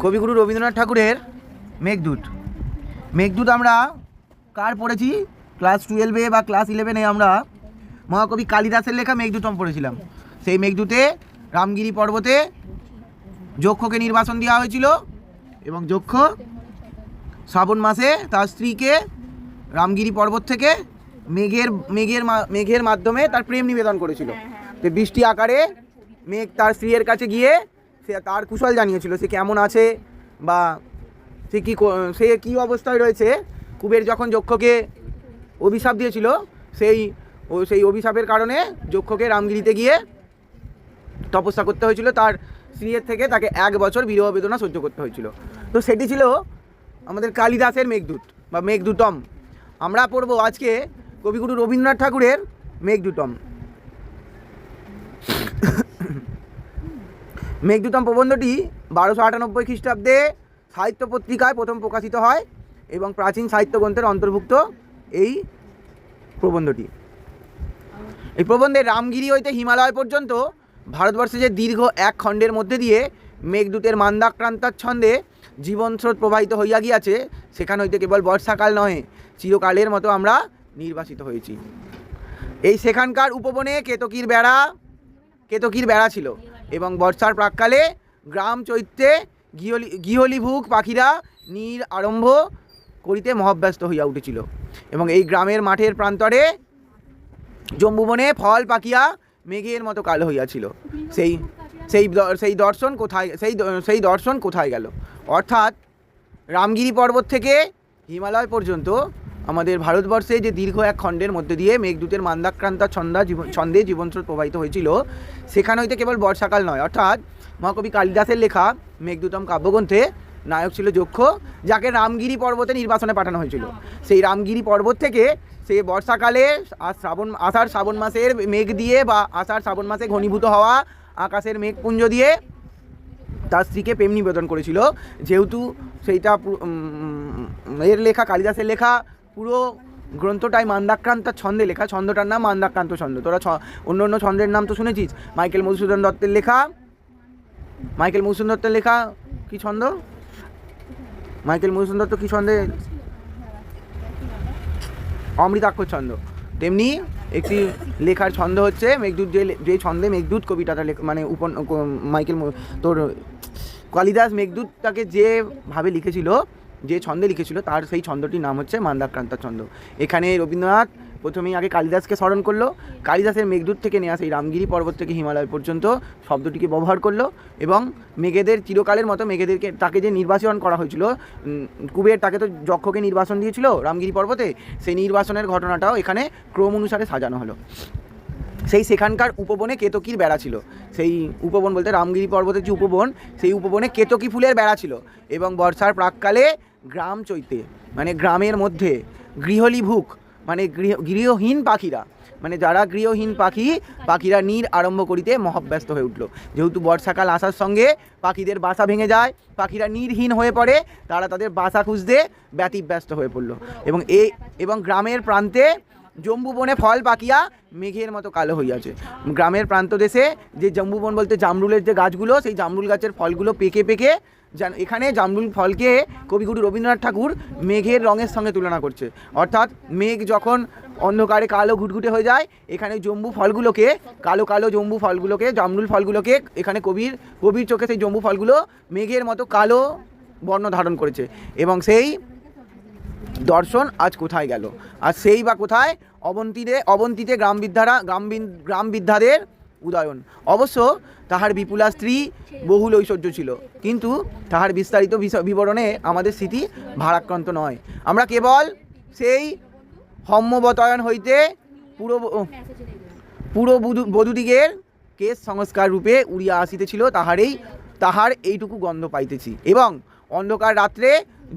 কবিগুরু রবীন্দ্রনাথ ঠাকুরের মেঘদূত। মেঘদূত আমরা কার পড়েছি? ক্লাস 12 বা ক্লাস 11 আমরা মহাকবি কালিদাসের লেখা মেঘদূতম পড়েছিলাম। সেই মেঘদূতে রামগিরি পর্বতে যক্ষকে নির্বাসন দেওয়া হয়েছিল এবং যক্ষ শ্রাবণ মাসে তার স্ত্রীকে রামগিরি পর্বত থেকে মেঘের মাধ্যমে তার প্রেম নিবেদন করেছিল। তো বৃষ্টি আকারে মেঘ তার স্ত্রীর কাছে গিয়ে সে তার কুশল জানিয়েছিল, সে কেমন আছে বা সে কী অবস্থায় রয়েছে। কুবের যখন যক্ষকে অভিশাপ দিয়েছিল, সেই অভিশাপের কারণে যক্ষকে রামগিরিতে গিয়ে তপস্যা করতে হয়েছিল, তার স্ত্রীর থেকে তাকে 1 বছর বিরহ বেদনা সহ্য করতে হয়েছিল। তো সেটি ছিল আমাদের কালিদাসের মেঘদূত বা মেঘদূতম। আমরা পড়ব আজকে কবিগুরু রবীন্দ্রনাথ ঠাকুরের মেঘদূতম। মেঘদূতম প্রবন্ধটি 1298 খ্রিস্টাব্দে সাহিত্য পত্রিকায় প্রথম প্রকাশিত হয় এবং প্রাচীন সাহিত্য গ্রন্থের অন্তর্ভুক্ত এই প্রবন্ধটি। এই প্রবন্ধে রামগিরি হইতে হিমালয় পর্যন্ত ভারতবর্ষে যে দীর্ঘ এক খণ্ডের মধ্যে দিয়ে মেঘদূতের মান্দাক্রান্তার ছন্দে জীবনস্রোত প্রবাহিত হইয়া গিয়াছে, সেখান হইতে কেবল বর্ষাকাল নহে, চিরকালের মতো আমরা নির্বাসিত হয়েছি। এই সেখানকার উপবনে কেতকীর বেড়া ছিল এবং বর্ষার প্রাককালে গ্রাম চৈত্যে গৃহলিভুক পাখিরা নীর আরম্ভ করিতে মহাব্যস্ত হইয়া উঠেছিল এবং এই গ্রামের মাঠের প্রান্তরে জম্বুবনে ফল পাকিয়া মেঘের মতো কালো হইয়াছিল। সেই দর্শন কোথায় গেল? অর্থাৎ রামগিরি পর্বত থেকে হিমালয় পর্যন্ত আমাদের ভারতবর্ষে যে দীর্ঘ এক খণ্ডের মধ্যে দিয়ে মেঘদূতের মান্দাক্রান্তা ছন্দে জীবনস্রোত প্রবাহিত হয়েছিল, সেখান হইতে কেবল বর্ষাকাল নয়। অর্থাৎ মহাকবি কালিদাসের লেখা মেঘদূতম কাব্যগ্রন্থে নায়ক ছিল যক্ষ, যাকে রামগিরি পর্বতে নির্বাসনে পাঠানো হয়েছিল। সেই রামগিরি পর্বত থেকে সে বর্ষাকালে আষাঢ় শ্রাবণ মাসের মেঘ দিয়ে বা আষাঢ় শ্রাবণ মাসে ঘনীভূত হওয়া আকাশের মেঘপুঞ্জ দিয়ে তার স্ত্রীকে প্রেম নিবেদন করেছিল। যেহেতু সেইটা এর লেখা, কালিদাসের লেখা পুরো গ্রন্থটাই মান্দাক্রান্ত ছন্দে লেখা, ছন্দটার নাম মান্দাক্রান্ত ছন্দ। তোরা অন্য ছন্দের নাম তো শুনেছিস, মাইকেল মধুসূদন দত্তের লেখা কি ছন্দ? মাইকেল মধুসূদন দত্ত কি ছন্দে? অমৃতাক্ষর ছন্দ। তেমনি একটি লেখার ছন্দ হচ্ছে মেঘদূত, যে ছন্দে মেঘদূত কবিতাটা মানে কালিদাস মেঘদূতটাকে যেভাবে লিখেছিল, যে ছন্দে লিখেছিল, তার সেই ছন্দটির নাম হচ্ছে মান্দাক্রান্তা ছন্দ। এখানে রবীন্দ্রনাথ প্রথমেই আগে কালিদাসকে স্মরণ করলো, কালিদাসের মেঘদূত থেকে নেওয়া সেই রামগিরি পর্বত থেকে হিমালয় পর্যন্ত শব্দটিকে ব্যবহার করলো এবং মেঘেদের চিরকালের মতো তাকে যে নির্বাসন করা হয়েছিল, কুবের তাকে তো যক্ষকে নির্বাসন দিয়েছিল রামগিরি পর্বতে, সেই নির্বাসনের ঘটনাটাও এখানে ক্রম অনুসারে সাজানো হলো। সেখানকার উপবনে কেতকীর বেড়া ছিল। সেই উপবন বলতে রামগিরি পর্বতের যে উপবন, সেই উপবনে কেতকী ফুলের বেড়া ছিল এবং বর্ষার প্রাককালে গ্রাম চৈতে মানে গ্রামের মধ্যে গৃহলিভুক মানে গৃহহীন পাখিরা, মানে যারা গৃহহীন পাখিরা নীর আরম্ভ করিতে মহাব্যস্ত হয়ে উঠল। যেহেতু বর্ষাকাল আসার সঙ্গে পাখিদের বাসা ভেঙে যায়, পাখিরা নীরহীন হয়ে পড়ে, তারা তাদের বাসা খুঁজতে ব্যতিব্যস্ত হয়ে পড়ল এবং গ্রামের প্রান্তে জম্বুবনে ফল পাকিয়া মেঘের মতো কালো হইয়াছে। গ্রামের প্রান্ত দেশে যে জম্বুবন বলতে জামরুলের যে গাছগুলো, সেই জামরুল গাছের ফলগুলো পেকে এখানে জামরুল ফলকে কবিগুরু রবীন্দ্রনাথ ঠাকুর মেঘের রঙের সঙ্গে তুলনা করছে। অর্থাৎ মেঘ যখন অন্ধকারে কালো ঘুটঘুটে হয়ে যায়, এখানে কালো জম্বু ফলগুলোকে জামরুল ফলগুলোকে এখানে কবির চোখে সেই জম্বু ফলগুলো মেঘের মতো কালো বর্ণ ধারণ করেছে এবং সেই দর্শন আজ কোথায় গেল? আর সেই বা কোথায়? অবন্তীতে গ্রামবিদ্যাদের উদয়ন। অবশ্য তাহার বিপুলা স্ত্রী বহুল ঐশ্বর্য ছিল, কিন্তু তাহার বিস্তারিত বিবরণে আমাদের স্মৃতি ভারাক্রান্ত নয়। আমরা কেবল সেই হম্মবতয়ন হইতে পুরো বধূদিগের কেশ সংস্কার রূপে উড়িয়া আসিতেছিল, তাহার এইটুকু গন্ধ পাইতেছি। এবং অন্ধকার রাত্রে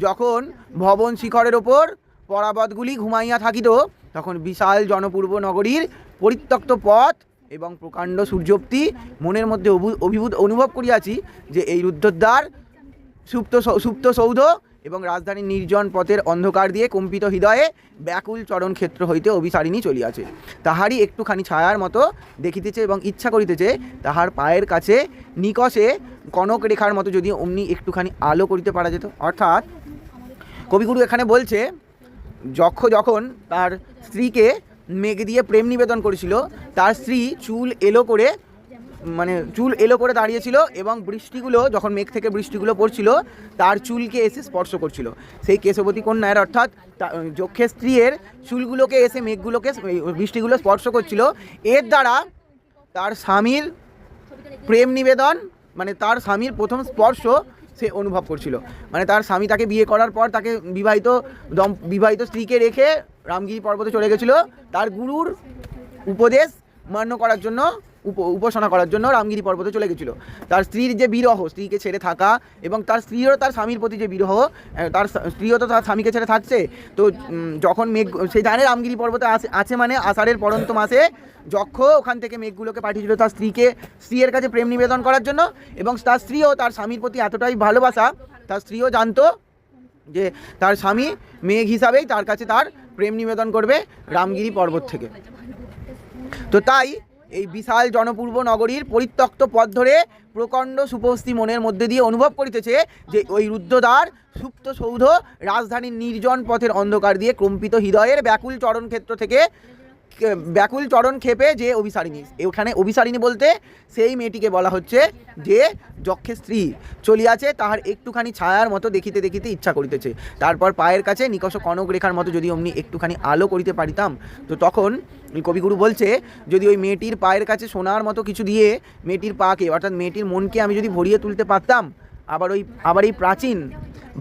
যখন ভবন শিখরের ওপর পরাবতগুলি ঘুমাইয়া থাকিত, তখন বিশাল জনপূর্ব নগরীর পরিত্যক্ত পথ এবং প্রকাণ্ড সূর্যোক্তি মনের মধ্যে অনুভব করিয়াছি যে এই রুদ্ধদ্বার সুপ্ত সৌধ এবং রাজধানীর নির্জন পথের অন্ধকার দিয়ে কম্পিত হৃদয়ে ব্যাকুল চরণ ক্ষেত্র হইতে অভিসারিণী চলিয়াছে। তাহারই একটুখানি ছায়ার মতো দেখিতেছে এবং ইচ্ছা করিতেছে তাহার পায়ের কাছে নিকষে কনক রেখার মতো যদি অমনি একটুখানি আলো করিতে পারা যেত। অর্থাৎ কবিগুরু এখানে বলছে যখন তার স্ত্রীকে মেঘ দিয়ে প্রেম নিবেদন করেছিল, তার স্ত্রী চুল এলো করে দাঁড়িয়েছিল এবং বৃষ্টিগুলো যখন মেঘ থেকে বৃষ্টিগুলো পড়ছিল তার চুলকে এসে স্পর্শ করছিল। সেই কেশবতী কন্যার অর্থাৎ যক্ষের স্ত্রীর চুলগুলোকে এসে মেঘগুলোকে বৃষ্টিগুলো স্পর্শ করছিল। এর দ্বারা তার স্বামীর প্রেম নিবেদন মানে তার স্বামীর প্রথম স্পর্শ সে অনুভব করছিল। মানে তার স্বামী তাকে বিয়ে করার পর তাকে বিবাহিত স্ত্রীকে রেখে রামগিরি পর্বতে চলে গেছিল তার গুরুর উপদেশ মান্য করার জন্য, উপাসনা করার জন্য রামগিরি পর্বতে চলে গেছিলো। তার স্ত্রীর যে বিরহ, স্ত্রীকে ছেড়ে থাকা এবং তার স্ত্রীরও তার স্বামীর প্রতি যে বিরহ, তার স্ত্রীও তো তার স্বামীকে ছেড়ে থাকছে। তো যখন মেঘ সে জানে রামগিরি পর্বতে আছে মানে আষাঢ়ের পরন্ত মাসে যক্ষ ওখান থেকে মেঘগুলোকে পাঠিয়েছিল তার স্ত্রীর কাছে প্রেম নিবেদন করার জন্য। এবং তার স্ত্রীও তার স্বামীর প্রতি এতটাই ভালোবাসা, তার স্ত্রীও জানতো যে তার স্বামী মেঘ হিসাবেই তার কাছে তার প্রেম নিবেদন করবে রামগিরি পর্বত থেকে। তো তাই এই বিশাল জনপূর্ব নগরীর পরিত্যক্ত পথ ধরে প্রকাণ্ড সুপস্থি মনের মধ্যে দিয়ে অনুভব করিতেছে যে ওই রুদ্ধদ্বার সুপ্ত সৌধ রাজধানীর নির্জন পথের অন্ধকার দিয়ে কম্পিত হৃদয়ের ব্যাকুল চরণ ক্ষেপে যে অভিসারিণী। এখানে অভিসারিণী বলতে সেই মেয়েটিকে বলা হচ্ছে যে যক্ষের স্ত্রী চলিয়াছে, তাহার একটুখানি ছায়ার মতো দেখিতে দেখিতে ইচ্ছা করিতেছে। তারপর পায়ের কাছে নিকষ কনক রেখার মতো যদি অমনি একটুখানি আলো করিতে পারিতাম। তো তখন কবিগুরু বলছে যদি ওই মেয়েটির পায়ের কাছে সোনার মতো কিছু দিয়ে মেয়েটির পাকে অর্থাৎ মেয়েটির মনকে আমি যদি ভরিয়ে তুলতে পারতাম। আবার এই প্রাচীন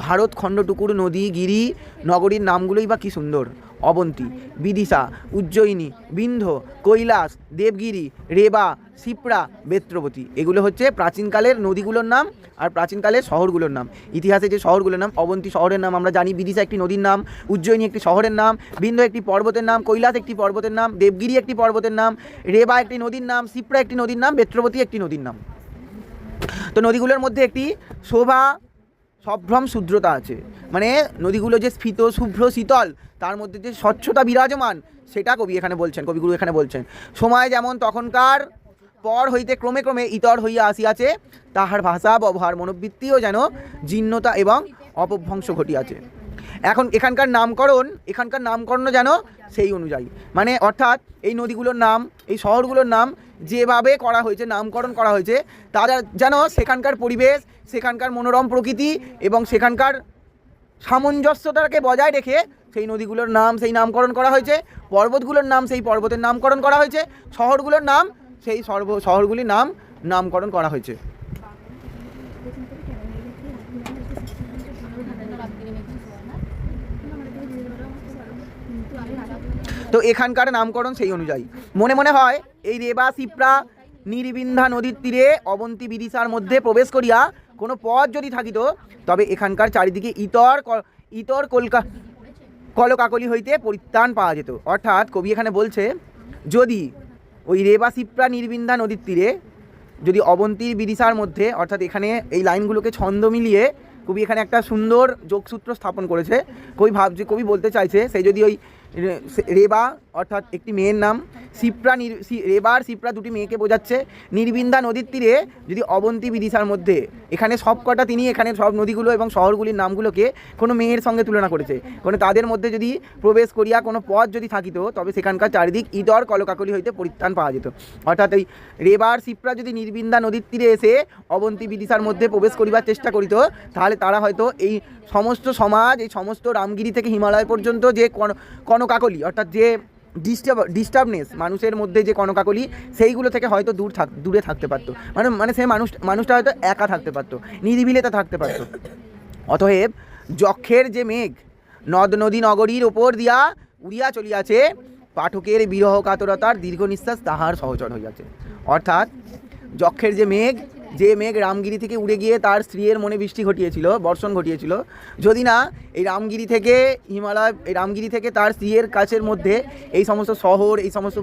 ভারত খণ্ডটুকুর নদী গিরি নগরীর নামগুলোই বা কী সুন্দর। অবন্তী, বিদিশা, উজ্জয়িনী, বিন্ধ্য, কৈলাস, দেবগিরি, রেবা, শিপ্রা, বেত্রবতী, এগুলো হচ্ছে প্রাচীনকালের নদীগুলোর নাম আর প্রাচীনকালের শহরগুলোর নাম। ইতিহাসে যে শহরগুলোর নাম, অবন্তী শহরের নাম আমরা জানি, বিদিশা একটি নদীর নাম, উজ্জয়িনী একটি শহরের নাম, বিন্ধ্য একটি পর্বতের নাম, কৈলাস একটি পর্বতের নাম, দেবগিরি একটি পর্বতের নাম, রেবা একটি নদীর নাম, শিপ্রা একটি নদীর নাম, বেত্রবতী একটি নদীর নাম। তো নদীগুলোর মধ্যে একটি শোভা সম্ভ্রম শুদ্রতা আছে, মানে নদীগুলো যে স্ফীত শুভ্র শীতল তার মধ্যে যে স্বচ্ছতা বিরাজমান সেটা কবিগুরু এখানে বলছেন। সময় যেমন তখনকার পর হইতে ক্রমে ক্রমে ইতর হইয়া আসিয়াছে, তাহার ভাষা ব্যবহার মনোবৃত্তিও যেন জীর্ণতা এবং অপভ্রংশ ঘটিয়াছে। এখানকার নামকরণ যেন সেই অনুযায়ী, মানে অর্থাৎ এই নদীগুলোর নাম, এই শহরগুলোর নাম যেভাবে করা হয়েছে, নামকরণ করা হয়েছে, তারা যেন সেখানকার পরিবেশ, সেখানকার মনোরম প্রকৃতি এবং সেখানকার সামঞ্জস্যতাকে বজায় রেখে সেই নদীগুলোর নাম সেই নামকরণ করা হয়েছে, পর্বতগুলোর নাম সেই পর্বতের নামকরণ করা হয়েছে, শহরগুলোর নাম সেই শহরগুলির নামকরণ করা হয়েছে। তো এখানকার নামকরণ সেই অনুযায়ী। মনে মনে হয় এই রেবা শিপ্রা নির্বিন্ধা নদীর তীরে অবন্তী বিদিশার মধ্যে প্রবেশ করিয়া কোনো পথ যদি থাকিত তবে এখানকার চারিদিকে ইতর কলকাকলি হইতে পরিত্রাণ পাওয়া যেত। অর্থাৎ কবি এখানে বলছে যদি ওই রেবা শিপ্রা নির্বিন্ধা নদীর তীরে যদি অবন্তীর বিদিশার মধ্যে, অর্থাৎ এখানে এই লাইনগুলোকে ছন্দ মিলিয়ে কবি এখানে একটা সুন্দর যোগসূত্র স্থাপন করেছে। কবি বলতে চাইছে সেই যদি ওই রেবা অর্থাৎ একটি মেয়ের নাম, রেবার শিপ্রা দুটি মেয়েকে বোঝাচ্ছে, নির্বিন্ধা নদীর তীরে যদি অবন্তী বিদিশার মধ্যে, এখানে সবকটা তিনি এখানে সব নদীগুলো এবং শহরগুলির নামগুলোকে কোনো মেয়ের সঙ্গে তুলনা করেছে। কোনো তাদের মধ্যে যদি প্রবেশ করিয়া কোনো পথ যদি থাকিত তবে সেখানকার চারিদিক ইতর কলকাকলি হইতে পরিত্রাণ পাওয়া যেত। অর্থাৎ এই রেবার শিপ্রা যদি নির্বিন্ধা নদীর তীরে এসে অবন্তী বিদিশার মধ্যে প্রবেশ করিবার চেষ্টা করিত তাহলে তারা হয়তো এই সমস্ত সমাজ, এই সমস্ত রামগিরি থেকে হিমালয় পর্যন্ত যে কনকাকলি অর্থাৎ যে ডিস্টার্বনেস মানুষের মধ্যে যে কনকাকলি সেইগুলো থেকে হয়তো দূরে থাকতে পারতো, মানে সে মানুষটা হয়তো একা থাকতে পারতো, নিরিবিলিতে থাকতে পারতো। অতএব যক্ষের যে মেঘ নদ নদী নগরীর ওপর দিয়া উড়িয়া চলিয়াছে, পাঠকের বিরহ কাতরতার দীর্ঘ নিঃশ্বাস তাহার সহচর হইয়াছে। অর্থাৎ যক্ষের যে মেঘ রামগিরি থেকে উড়ে গিয়ে তার স্ত্রীর মনে বর্ষণ ঘটিয়েছিল, যদি না এই রামগিরি থেকে তার স্ত্রীর কাছের মধ্যে এই সমস্ত শহর, এই সমস্ত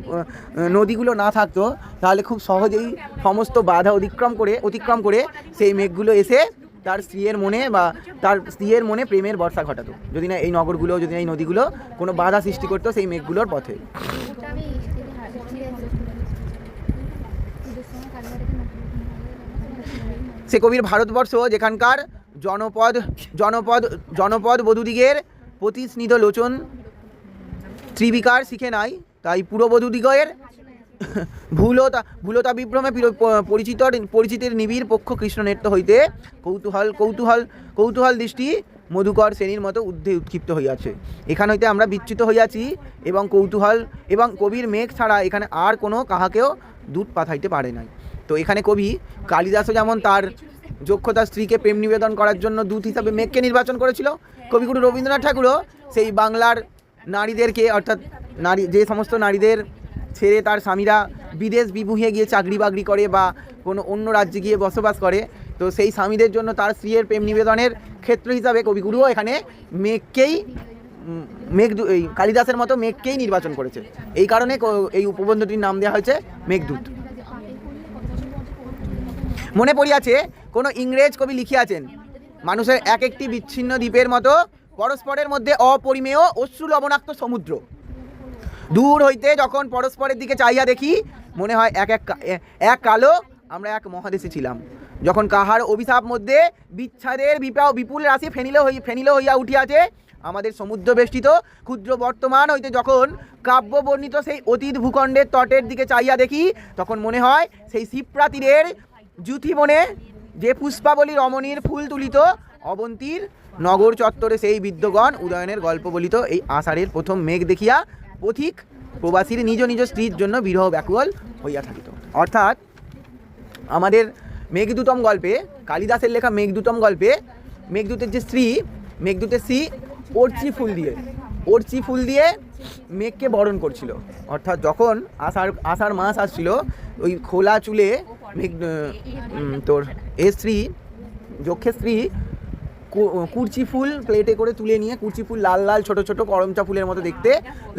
নদীগুলো না থাকতো তাহলে খুব সহজেই সমস্ত বাধা অতিক্রম করে সেই মেঘগুলো এসে তার স্ত্রীর মনে বা তার স্ত্রীর মনে প্রেমের বর্ষা ঘটাতো, যদি না এই নগরগুলো, যদি না এই নদীগুলো কোনো বাধা সৃষ্টি করতো সেই মেঘগুলোর পথে। সে কবির ভারতবর্ষ যেখানকার জনপদ জনপদ জনপদ বধূদিগের প্রতিস্নিধ লোচন ত্রিবিকার শিখে নাই, তাই পুরবধূদিগের ভুলতা বিভ্রমে পরিচিতের নিবিড় পক্ষ কৃষ্ণনেত্র হইতে কৌতূহল দৃষ্টি মধুকর শ্রেণীর মতো ঊর্ধ্বে উৎক্ষিপ্ত হইয়াছে। এখান হইতে আমরা বিচ্যুত হইয়াছি এবং কৌতূহল এবং কবির মেঘ ছাড়া এখানে আর কোনো কাহাকেও দূত পাঠাইতে পারে নাই। তো এখানে কবি কালিদাসও যেমন তার যক্ষতার স্ত্রীকে প্রেম নিবেদন করার জন্য দূত হিসাবে মেঘকে নির্বাচন করেছিল, কবিগুরু রবীন্দ্রনাথ ঠাকুরও সেই বাংলার নারীদেরকে, অর্থাৎ যে সমস্ত নারীদের ছেড়ে তার স্বামীরা বিদেশ বিভুঁয়ে গিয়ে চাকরি বাকরি করে বা কোনো অন্য রাজ্যে গিয়ে বসবাস করে, তো সেই স্বামীদের জন্য তার স্ত্রীর প্রেম নিবেদনের ক্ষেত্র হিসাবে কবিগুরুও এখানে মেঘকেই এই কালিদাসের মতো মেঘকেই নির্বাচন করেছে। এই কারণে এই উপবন্ধটির নাম দেওয়া হয়েছে মেঘদূত। মনে পড়িয়াছে কোনো ইংরেজ কবি লিখিয়াছেন, মানুষের এক একটি বিচ্ছিন্ন দ্বীপের মতো পরস্পরের মধ্যে অপরিমেয় অশ্রু লবণাক্ত সমুদ্র। দূর হইতে যখন পরস্পরের দিকে চাইয়া দেখি মনে হয় এক কালো আমরা এক মহাদেশে ছিলাম। যখন কাহার অভিশাপ মধ্যে বিচ্ছাদের বিপুল রাশি ফেনিল হইয়া উঠিয়াছে, আমাদের সমুদ্র বেষ্টিত ক্ষুদ্র বর্তমান হইতে যখন কাব্য বর্ণিত সেই অতীত ভূখণ্ডের তটের দিকে চাইয়া দেখি, তখন মনে হয় সেই শিপ্রা তীরের জ্যুথি বনে যে পুষ্পাবলী রমণীর ফুল তুলিত অবন্তীর নগর চত্বরে সেই বিদ্যগণ উদয়নের গল্প বলিত। এই আষাঢ়ের প্রথম মেঘ দেখিয়া পথিক প্রবাসীর নিজ নিজ স্ত্রীর জন্য বিরহ ব্যাকুল হইয়া থাকিত। অর্থাৎ আমাদের মেঘদূতম গল্পে, কালিদাসের লেখা মেঘদূতম গল্পে, মেঘদূতের যে স্ত্রী, মেঘদূতের স্ত্রী অর্চি ফুল দিয়ে মেঘকে বরণ করছিল। অর্থাৎ যখন আষাঢ় মাস আসছিল, ওই খোলা চুলে তোর স্ত্রী, যক্ষের স্ত্রী কুরচি ফুল প্লেটে করে তুলে নিয়ে, কুরচি ফুল লাল লাল ছোট ছোট করমচা ফুলের মতো দেখতে,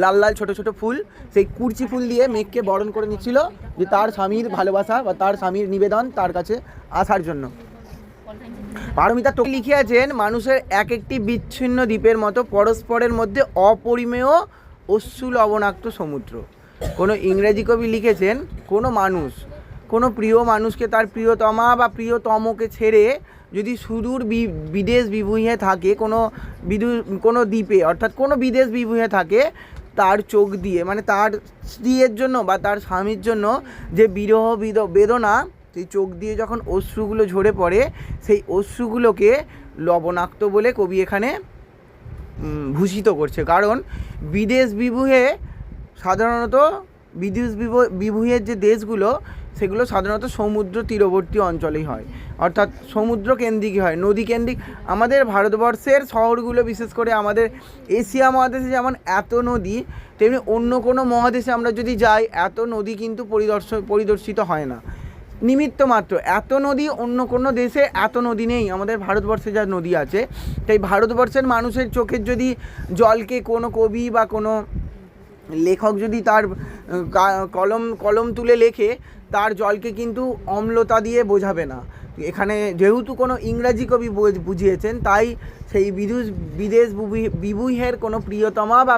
লাল লাল ছোট ছোট ফুল, সেই কুরচি ফুল দিয়ে মেঘকে বরণ করে নিচ্ছিল, যে তার স্বামীর ভালোবাসা বা তার স্বামীর নিবেদন তার কাছে আসার জন্য। পারমিতা তো লিখিয়াছেন, মানুষের এক একটি বিচ্ছিন্ন দ্বীপের মতো পরস্পরের মধ্যে অপরিমেয় অশ্রু লবণাক্ত সমুদ্র। কোনো ইংরেজি কবি লিখেছেন, কোনো মানুষ কোনো প্রিয় মানুষকে, তার প্রিয়তমা বা প্রিয়তমকে ছেড়ে যদি সুদূর বিদেশ বিভুঁইয়ে থাকে, কোনো দ্বীপে, অর্থাৎ কোনো বিদেশ বিভুঁইয়ে থাকে, তার চোখ দিয়ে, মানে তার স্ত্রীর জন্য বা তার স্বামীর জন্য যে বিরহ বেদনা, সেই চোখ দিয়ে যখন অশ্রুগুলো ঝরে পড়ে, সেই অশ্রুগুলোকে লবণাক্ত বলে কবি এখানে ভূষিত করছে। কারণ বিদেশ বিভুঁয়ে সাধারণত বিভুঁয়ের যে দেশগুলো, সেগুলো সাধারণত সমুদ্র তীরবর্তী অঞ্চলেই হয়, অর্থাৎ সমুদ্র কেন্দ্রিকই হয়, নদী কেন্দ্রিক। আমাদের ভারতবর্ষের শহরগুলো, বিশেষ করে আমাদের এশিয়া মহাদেশে যেমন এত নদী, তেমনি অন্য কোনো মহাদেশে আমরা যদি যাই, এত নদী কিন্তু পরিদর্শিত হয় না, নিমিত্ত মাত্র। এত নদী অন্য কোনো দেশে এত নদী নেই, আমাদের ভারতবর্ষে যা নদী আছে। তাই ভারতবর্ষের মানুষের চোখের যদি জলকে কোনো কবি বা কোনো লেখক যদি তার কলম তুলে লেখে, তার জলকে কিন্তু অম্লতা দিয়ে বোঝাবে না। এখানে যেহেতু কোনো ইংরাজি কবি বুঝিয়েছেন, তাই সেই বিদেশ বিভুঁইয়ের কোনো প্রিয়তমা বা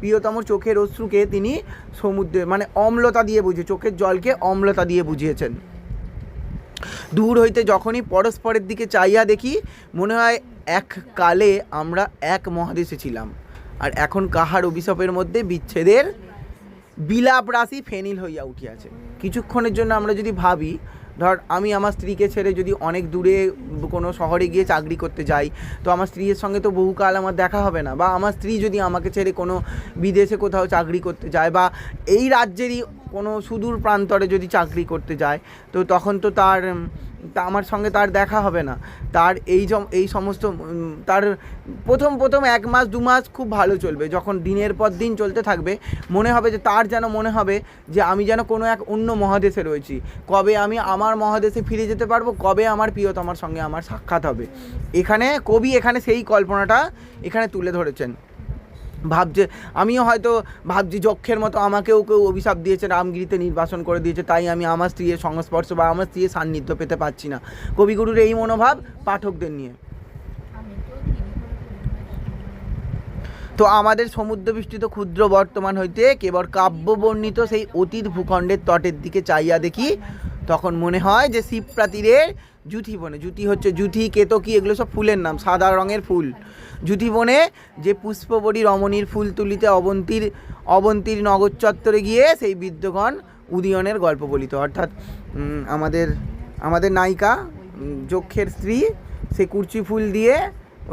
প্রিয়তমর চোখের অশ্রুকে তিনি সমুদ্রে, মানে অম্লতা দিয়ে চোখের জলকে অম্লতা দিয়ে বুঝিয়েছেন। দূর হইতে যখনই পরস্পরের দিকে চাইয়া দেখি, মনে হয় এক কালে আমরা এক মহাদেশে ছিলাম, আর এখন কাহার অভিশাপের মধ্যে বিচ্ছেদের বিলাপ রাশি ফেনিল হইয়া উঠিয়াছে। কিছুক্ষণের জন্য আমরা যদি ভাবি, ধর আমি আমার স্ত্রীকে ছেড়ে যদি অনেক দূরে কোনো শহরে গিয়ে চাকরি করতে যাই, তো আমার স্ত্রীর সঙ্গে তো বহুকাল আমার দেখা হবে না, বা আমার স্ত্রী যদি আমাকে ছেড়ে কোনো বিদেশে কোথাও চাকরি করতে যায়, বা এই রাজ্যেরই কোনো সুদূর প্রান্তরে যদি চাকরি করতে যায়, তো তখন তো আমার সঙ্গে তার দেখা হবে না। তার এই সমস্ত তার প্রথম 1 মাস 2 মাস খুব ভালো চলবে, যখন দিনের পর দিন চলতে থাকবে, মনে হবে যে তার যেন মনে হবে যে আমি যেন কোনো এক অন্য মহাদেশে রয়েছি, কবে আমি আমার মহাদেশে ফিরে যেতে পারবো, কবে আমার প্রিয়তমার সঙ্গে আমার সাক্ষাৎ হবে। কবি এখানে সেই কল্পনাটা এখানে তুলে ধরেছেন। ভাবছে, আমিও হয়তো ভাবছি যক্ষের মতো আমাকেও কেউ অভিশাপ দিয়েছে, রামগিরিতে নির্বাসন করে দিয়েছে, তাই আমি আমার স্ত্রীর সংস্পর্শ বা আমার স্ত্রীর সান্নিধ্য পেতে পারছি না। কবিগুরুর এই মনোভাব পাঠকদের নিয়ে। তো আমাদের সমুদ্রবিষ্টিত ক্ষুদ্র বর্তমান হইতে কেবল কাব্যবর্ণিত সেই অতীত ভূখণ্ডের তটের দিকে চাইয়া দেখি, তখন মনে হয় যে শিবপ্রা তীরের জুথি বনে, জুথি হচ্ছে জুথি, কেতকী, এগুলো সব ফুলের নাম, সাদা রঙের ফুল। জুথি বনে যে পুষ্পবরী রমণীর ফুল তুলিতে অবন্তীর নগর চত্বরে গিয়ে সেই বিদ্যগণ উদীয়নের গল্প বলিত। অর্থাৎ আমাদের নায়িকা যক্ষের স্ত্রী সে কুর্চি ফুল দিয়ে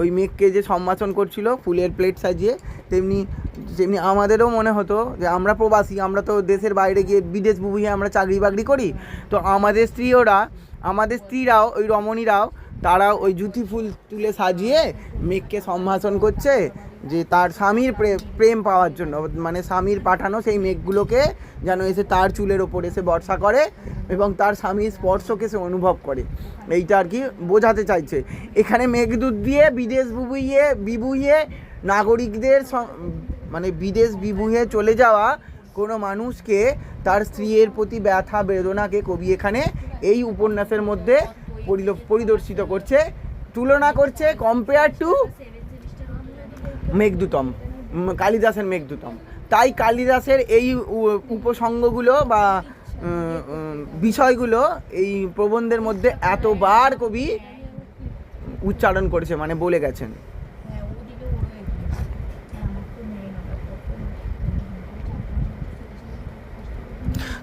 ওই মেঘকে যে সম্ভাষণ করছিল ফুলের প্লেট সাজিয়ে, তেমনি আমাদেরও মনে হতো যে আমরা প্রবাসী, আমরা তো দেশের বাইরে গিয়ে বিদেশ বুবুইয়ে আমরা চাকরি বাকরি করি, তো আমাদের স্ত্রীরাও ওই রমণীরাও তারা ওই জুথি ফুল তুলে সাজিয়ে মেঘকে সম্ভাষণ করছে যে তার স্বামীর প্রেম পাওয়ার জন্য, মানে স্বামীর পাঠানো সেই মেঘগুলোকে যেন এসে তার চুলের ওপর এসে বর্ষা করে এবং তার স্বামীর স্পর্শকে সে অনুভব করে, এইটা আর কি বোঝাতে চাইছে। এখানে মেঘদূত দিয়ে বিদেশ বিবুইয়ে নাগরিকদের মানে বিদেশ বিবুইয়ে চলে যাওয়া কোনো মানুষকে তার স্ত্রীর প্রতি ব্যথা বেদনাকে কবি এখানে এই উপন্যাসের মধ্যে পরিদর্শিত করছে, তুলনা করছে কম্পেয়ার টু মেঘদূতম, কালিদাসের মেঘদূতম। তাই কালিদাসের এই উপসঙ্গগুলো বা বিষয়গুলো এই প্রবন্ধের মধ্যে এতবার কবি উচ্চারণ করেছে, মানে বলে গেছেন।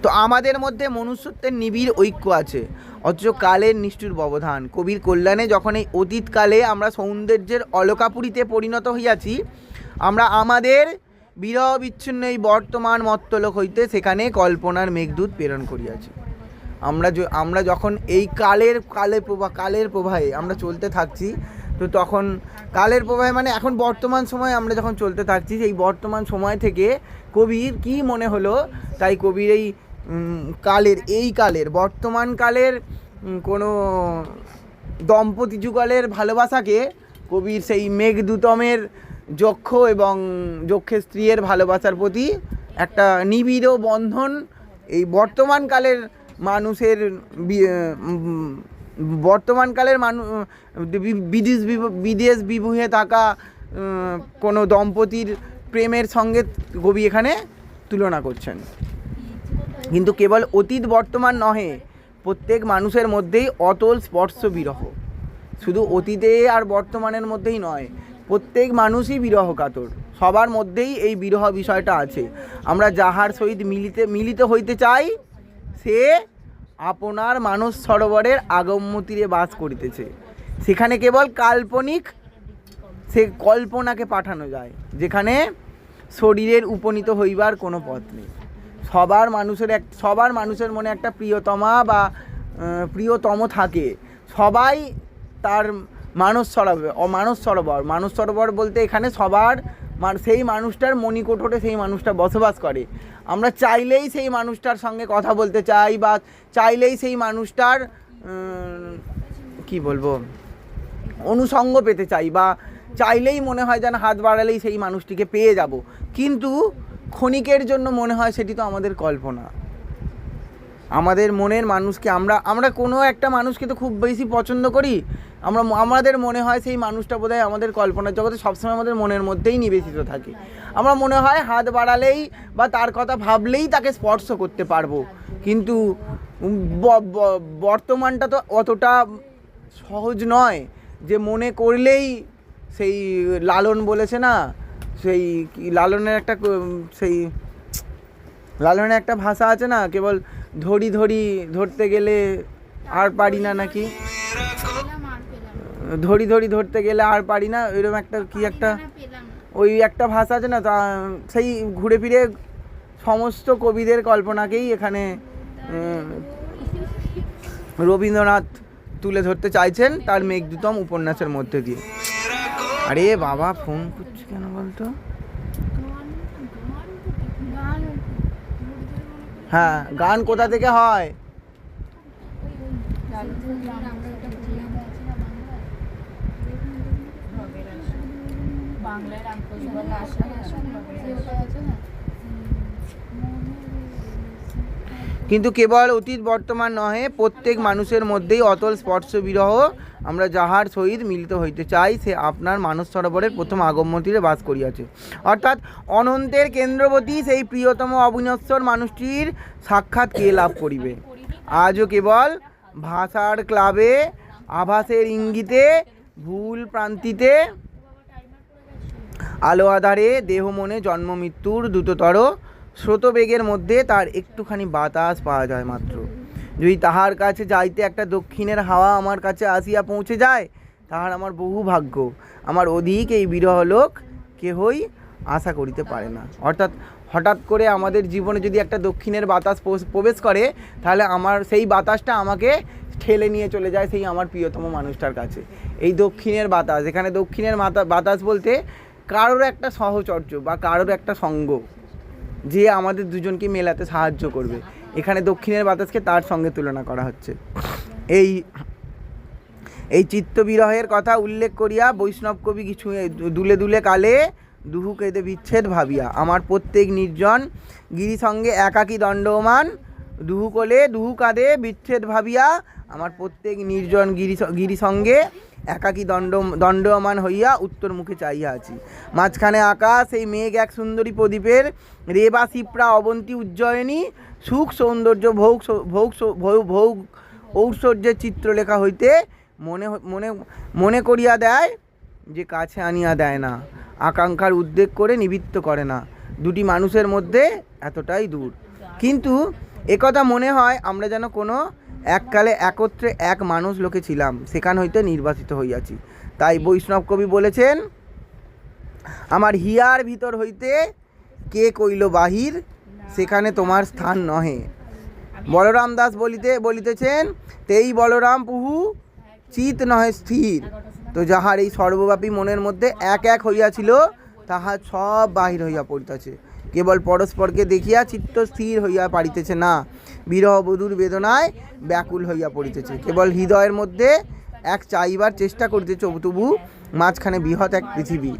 তো আমাদের মধ্যে মনুষ্যত্বের নিবিড় ঐক্য আছে, অথচ কালের নিষ্ঠুর ব্যবধান। কবির কল্যাণে যখন এই অতীতকালে আমরা সৌন্দর্যের অলকাপুরীতে পরিণত হইয়াছি, আমরা আমাদের বিরহ বিচ্ছিন্ন এই বর্তমান মত্তলোক হইতে সেখানে কল্পনার মেঘদূত প্রেরণ করিয়াছি। আমরা যখন এই কালের প্রবাহে আমরা চলতে থাকছি, তো তখন কালের প্রবাহে মানে এখন বর্তমান সময়ে আমরা যখন চলতে থাকছি, সেই বর্তমান সময় থেকে কবির কি মনে হলো, তাই কবির এই কালের বর্তমান কালের কোনো দম্পতি যুগলের ভালোবাসাকে কবির সেই মেঘদূতমের যক্ষ এবং যক্ষের স্ত্রীর ভালোবাসার প্রতি একটা নিবিড় বন্ধন এই বর্তমানকালের বিদেশ বিভুঁয়ে থাকা কোনো দম্পতির প্রেমের সঙ্গে কবি এখানে তুলনা করছেন। কিন্তু কেবল অতীত বর্তমান নহে, প্রত্যেক মানুষের মধ্যেই অতল স্পর্শ বিরহ, শুধু অতীতে আর বর্তমানের মধ্যেই নয়, প্রত্যেক মানুষই বিরহ কাতর, সবার মধ্যেই এই বিরহ বিষয়টা আছে। আমরা যাহার সহিত মিলিত হইতে চাই, সে আপনার মানস সরোবরের আগম্য তীরে বাস করিতেছে, সেখানে কেবল কাল্পনিক সে কল্পনাকে পাঠানো যায়, যেখানে শরীরের উপনীত হইবার কোনো পথ নেই। সবার মানুষের মনে একটা প্রিয়তমা বা প্রিয়তম থাকে, সবাই তার মানস সরোবর বলতে এখানে সবার সেই মানুষটার মণিকোঠরে সেই মানুষটা বসবাস করে। আমরা চাইলেই সেই মানুষটার সঙ্গে কথা বলতে চাই, বা চাইলেই সেই মানুষটার কি বলবো অনুসঙ্গ পেতে চাই, বা চাইলেই মনে হয় যেন হাত বাড়ালেই সেই মানুষটিকে পেয়ে যাব, কিন্তু ক্ষণিকের জন্য মনে হয় সেটি তো আমাদের কল্পনা। আমাদের মনের মানুষকে আমরা কোনো একটা মানুষকে তো খুব বেশি পছন্দ করি, আমাদের মনে হয় সেই মানুষটা বোধহয় আমাদের কল্পনার জগতে সবসময় আমাদের মনের মধ্যেই নিবেশিত থাকে। আমরা মনে হয় হাত বাড়ালেই বা তার কথা ভাবলেই তাকে স্পর্শ করতে পারবো, কিন্তু বর্তমানটা তো অতটা সহজ নয় যে মনে করলেই সেই লালন বলেছে না, সেই লালনের একটা ভাষা আছে না, কেবল ধরতে গেলে আর পারি না, নাকি ধরতে গেলে আর পারি না, ওইরকম ওই একটা ভাষা আছে না, তা সেই ঘুরে ফিরে সমস্ত কবিদের কল্পনাকেই এখানে রবীন্দ্রনাথ তুলে ধরতে চাইছেন তার মেঘদূতম উপন্যাসের মধ্যে দিয়ে। আরে বাবা ফোন করছি কেন বলতো? হ্যাঁ, গান কোথা থেকে হয়? কিন্তু কেবল অতীত বর্তমান নহে, প্রত্যেক মানুষের মধ্যেই অতল স্পর্শ বিরহ আমরা যাহার সহিত মিলিত হইতে চাই, সে আপনার মানস সরোবরের প্রথম আগম্য তীরে বাস করিয়াছে। অর্থাৎ অনন্তের কেন্দ্রবর্তী সেই প্রিয়তম অবিনশ্বর মানুষটির সাক্ষাৎ কে লাভ করিবে? আজও কেবল ভাষার ক্লাবে, আভাসের ইঙ্গিতে, ভুল প্রান্তিতে, আলো আধারে দেহ মনে জন্ম মৃত্যুর দ্রুততর স্রোতবেগের মধ্যে তার একটুখানি বাতাস পাওয়া যায় মাত্র। যদি তাহার কাছে যাইতে একটা দক্ষিণের হাওয়া আমার কাছে আসিয়া পৌঁছে যায়, তাহার আমার বহু ভাগ্য। আমার অধিক এই বিরহ লোক কেহই আশা করিতে পারে না। অর্থাৎ হঠাৎ করে আমাদের জীবনে যদি একটা দক্ষিণের বাতাস প্রবেশ করে, তাহলে আমার সেই বাতাসটা আমাকে ঠেলে নিয়ে চলে যায় সেই আমার প্রিয়তম মানুষটার কাছে। এই দক্ষিণের বাতাস, এখানে দক্ষিণের বাতাস বলতে কারোর একটা সহচর্য বা কারোর একটা সঙ্গ, যে আমাদের দুজনকে মেলাতে সাহায্য করবে। এখানে দক্ষিণের বাতাসকে তার সঙ্গে তুলনা করা হচ্ছে। এই চিত্তবিরহের কথা উল্লেখ করিয়া বৈষ্ণব কবি কিছু দুলে দুলে কালে দুহু কেঁদে বিচ্ছেদ ভাবিয়া, আমার প্রত্যেক নির্জন গিরিসঙ্গে একাকী দণ্ডমান, দুহু কোলে দুহু কাঁদে বিচ্ছেদ ভাবিয়া, আমার প্রত্যেক নির্জন গিরিসঙ্গে একাকী দণ্ডমান হইয়া উত্তর মুখে চাইয়া আছি। মাঝখানে আকাশ, এই মেঘ এক সুন্দরী প্রদীপের, রেবা শিপ্রা অবন্তী উজ্জয়িনী, সুখ সৌন্দর্য ভোগ ঐশ্বর্যের চিত্রলেখা হইতে মনে করিয়া দেয় যে কাছে আনিয়া দেয় না, আকাঙ্ক্ষার উদ্বেগ করে নিবৃত্ত করে না। দুটি মানুষের মধ্যে এতটাই দূর। কিন্তু একথা মনে হয় আমরা যেন কোনো এককালে একত্রে এক মানুষ লোকে ছিলাম, সেখান হইতে নির্বাসিত হইয়াছি। তাই বৈষ্ণব কবি বলেছেন, আমার হিয়ার ভিতর হইতে কে কইল বাহির, সেখানে তোমার স্থান নহে। বলরাম দাস বলিতেছেন, তেই বলরাম প্রভু চিত নহে স্থির। তো যাহার এই সর্বব্যাপী মনের মধ্যে এক এক হইয়াছিল, তাহা সব বাহির হইয়া পড়িতেছে। কেবল পরস্পরকে দেখিয়া চিত্ত স্থির হইয়া পারিতেছে না, বিরহ বধূর বেদনায় ব্যাকুল হইয়া পড়িতেছে। কেবল হৃদয়ের মধ্যে এক চাইবার চেষ্টা করিতেছে, তবু মাঝখানে বৃহৎ এক পৃথিবী।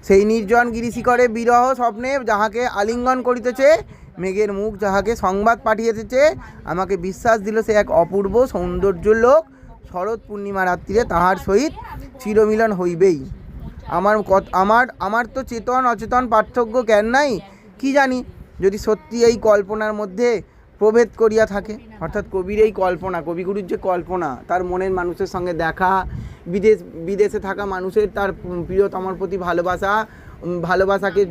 সেই নির্জন গিরিশিখরে বিরহ স্বপ্নে যাহাকে আলিঙ্গন করিতেছে, মেঘের মুখ যাহাকে সংবাদ পাঠিয়েছে, আমাকে বিশ্বাস দিল সে এক অপূর্ব সৌন্দর্য লোক। শরৎ পূর্ণিমা রাত্রিরে তাহার সহিত চিরমিলন হইবেই। আমার তো চেতন অচেতন পার্থক্য জ্ঞান নাই। কি জানি যদি সত্যি এই কল্পনার মধ্যে প্রভেদ করিয়া থাকে। অর্থাৎ কবির এই কল্পনা, কবিগুরুর যে কল্পনা, তার মনের মানুষের সঙ্গে দেখা, বিদেশে থাকা মানুষের তার প্রিয়তমার প্রতি ভালোবাসাকে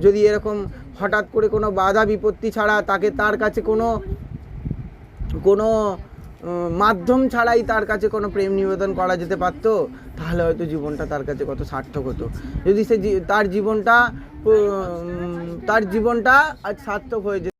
যদি এরকম হঠাৎ করে কোনো বাধা বিপত্তি ছাড়া তাকে, তার কাছে কোনো মাধ্যম ছাড়াই তার কাছে কোনো প্রেম নিবেদন করা যেতে পারত, তাহলে হয়তো জীবনটা তার কাছে কত সার্থক হতো। যদি সে তার জীবনটা আজ সার্থক হয়ে যেত।